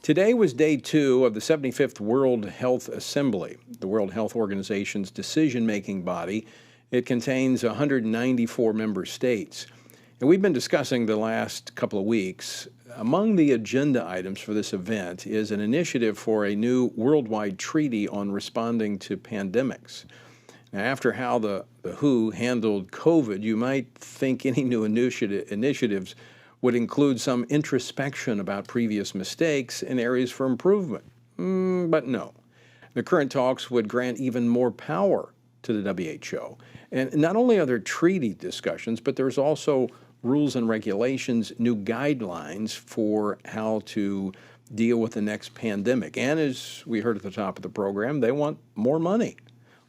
Today was day 2 of the 75th World Health Assembly, the World Health Organization's decision-making body. It contains 194 member states. And we've been discussing the last couple of weeks. Among the agenda items for this event is an initiative for a new worldwide treaty on responding to pandemics. Now, after how the WHO handled COVID, you might think any new initiatives would include some introspection about previous mistakes and areas for improvement. But no. The current talks would grant even more power to the WHO. And not only are there treaty discussions, but there's also rules and regulations, new guidelines for how to deal with the next pandemic. And as we heard at the top of the program, they want more money.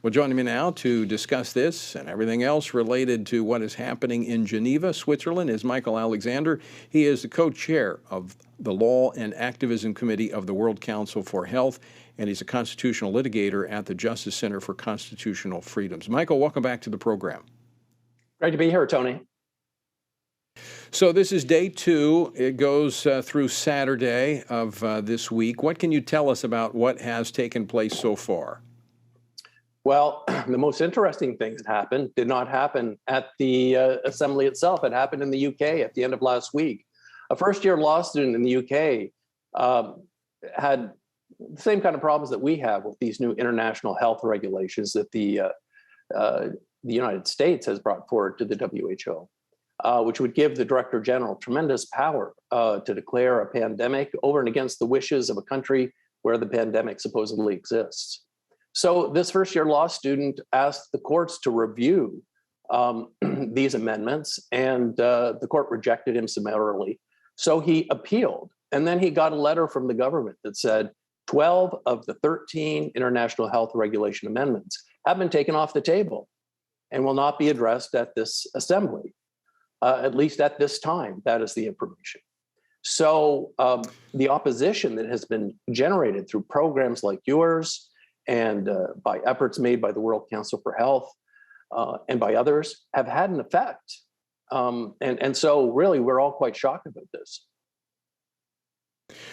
Well, joining me now to discuss this and everything else related to what is happening in Geneva, Switzerland, is Michael Alexander. He is the co-chair of the Law and Activism Committee of the World Council for Health, and he's a constitutional litigator at the Justice Center for Constitutional Freedoms. Michael, welcome back to the program. Great to be here, Tony. So this is day 2. It goes through Saturday of this week. What can you tell us about what has taken place so far? Well, the most interesting things that happened did not happen at the assembly itself. It happened in the UK at the end of last week. A first-year law student in the UK had the same kind of problems that we have with these new international health regulations that the United States has brought forward to the WHO, which would give the Director General tremendous power to declare a pandemic over and against the wishes of a country where the pandemic supposedly exists. So this first-year law student asked the courts to review these amendments, and the court rejected him summarily. So he appealed, and then he got a letter from the government that said 12 of the 13 international health regulation amendments have been taken off the table and will not be addressed at this assembly, at least at this time. That is the information. So the opposition that has been generated through programs like yours and by efforts made by the World Council for Health and by others have had an effect. And so really, we're all quite shocked about this.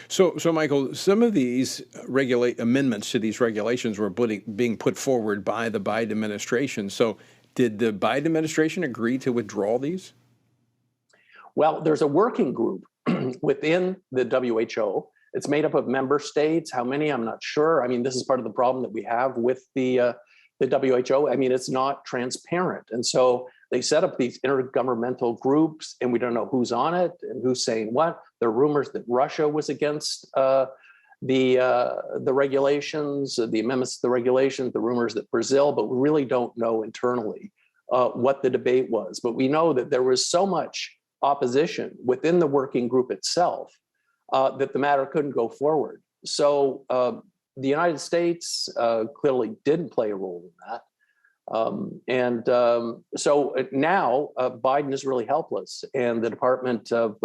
So Michael, some of these amendments to these regulations were being put forward by the Biden administration. So did the Biden administration agree to withdraw these? Well, there's a working group within the WHO. It's made up of member states. How many? I'm not sure. I mean, this is part of the problem that we have with the WHO. I mean, it's not transparent. And so they set up these intergovernmental groups, and we don't know who's on it and who's saying what. There are rumors that Russia was against the regulations, the amendments to the regulations, the rumors that Brazil, but we really don't know internally what the debate was. But we know that there was so much opposition within the working group itself that the matter couldn't go forward. So the United States clearly didn't play a role in that. So now Biden is really helpless, and the Department of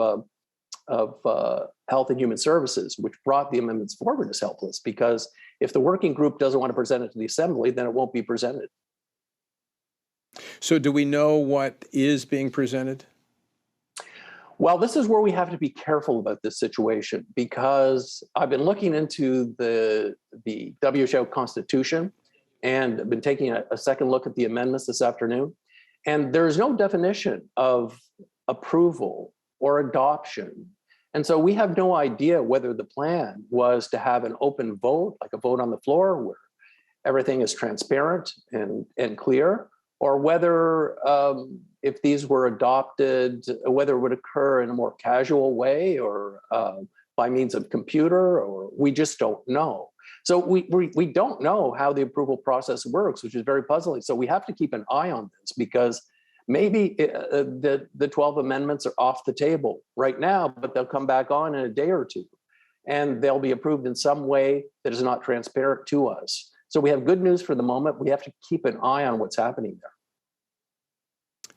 Health and Human Services, which brought the amendments forward, is helpless, because if the working group doesn't want to present it to the Assembly, then it won't be presented. So do we know what is being presented? Well, this is where we have to be careful about this situation, because I've been looking into the WHO Constitution and been taking a second look at the amendments this afternoon. And there's no definition of approval or adoption. And so we have no idea whether the plan was to have an open vote, like a vote on the floor where everything is transparent and clear, or whether if these were adopted, whether it would occur in a more casual way or by means of computer, or we just don't know. So we don't know how the approval process works, which is very puzzling. So we have to keep an eye on this, because maybe the 12 amendments are off the table right now, but they'll come back on in a day or two, and they'll be approved in some way that is not transparent to us. So we have good news for the moment. We have to keep an eye on what's happening there.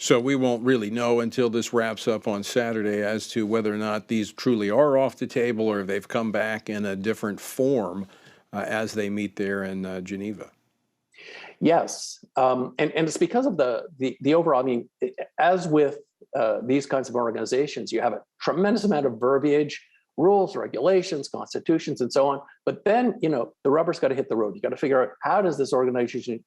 So we won't really know until this wraps up on Saturday as to whether or not these truly are off the table, or if they've come back in a different form as they meet there in Geneva. Yes, and it's because of the overall, I mean, as with these kinds of organizations, you have a tremendous amount of verbiage rules, regulations, constitutions, and so on. But then, the rubber's got to hit the road. You got to figure out, how does this organization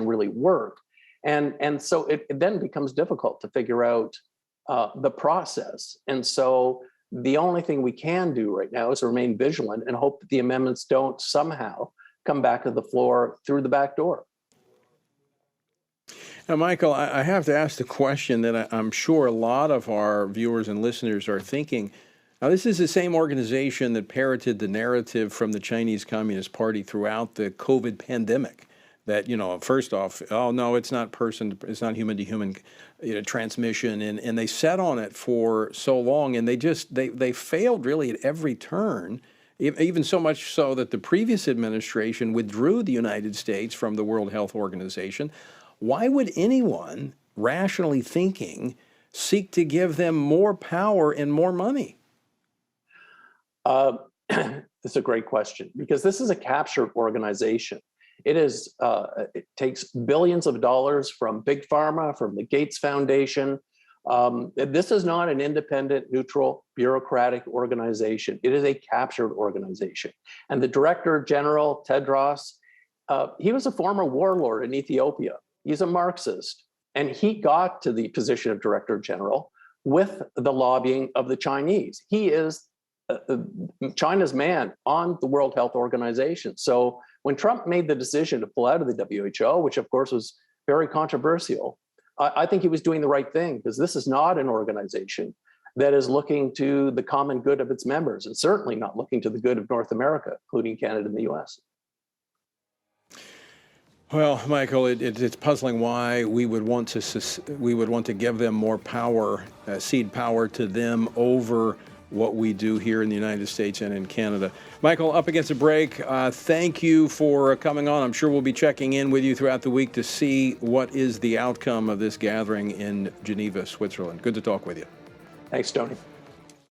really work? And so it then becomes difficult to figure out the process. And so the only thing we can do right now is remain vigilant and hope that the amendments don't somehow come back to the floor through the back door. Now, Michael, I have to ask the question that I'm sure a lot of our viewers and listeners are thinking. Now, this is the same organization that parroted the narrative from the Chinese Communist Party throughout the COVID pandemic. That, first off, oh no, it's not human to human transmission, and they sat on it for so long, and they failed really at every turn. Even so much so that the previous administration withdrew the United States from the World Health Organization. Why would anyone rationally thinking seek to give them more power and more money? It's a great question, because this is a captured organization. It takes billions of dollars from Big Pharma, from the Gates Foundation. This is not an independent, neutral, bureaucratic organization. It is a captured organization. And the Director General, Tedros, he was a former warlord in Ethiopia. He's a Marxist. And he got to the position of Director General with the lobbying of the Chinese. He is China's man on the World Health Organization. So when Trump made the decision to pull out of the WHO, which of course was very controversial, I think he was doing the right thing, because this is not an organization that is looking to the common good of its members, and certainly not looking to the good of North America, including Canada and the US. Well, Michael, it's puzzling why we would want to give them more power, cede power to them over what we do here in the United States and in Canada. Michael, up against a break, thank you for coming on. I'm sure we'll be checking in with you throughout the week to see what is the outcome of this gathering in Geneva, Switzerland. Good to talk with you. Thanks, Tony.